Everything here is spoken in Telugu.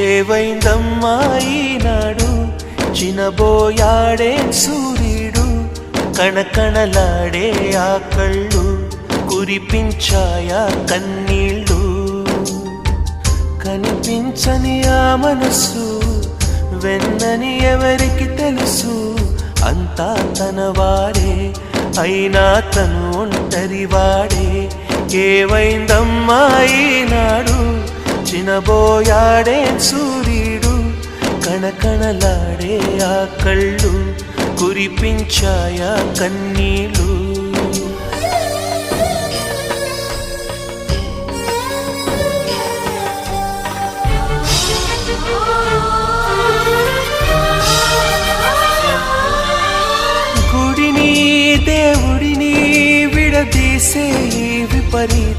ఏవైందమ్మా ఈనాడు చినబోయాడే సూర్యుడు కణకణలాడే ఆ కళ్ళు కురిపించాయా కన్నీళ్ళు కనిపించని ఆ మనసు వెన్నని ఎవరికి తెలుసు అంతా తనవాడే అయినా తను ఒంటరివాడే ఏవైందమ్మా ఈనాడు చినబోయాడే సూర్యుడు కణకణలాడే ఆ కళ్ళు కురిపించాయా కన్నీళ్ళు గుడిని దేవుడిని విడదీసే విపరీత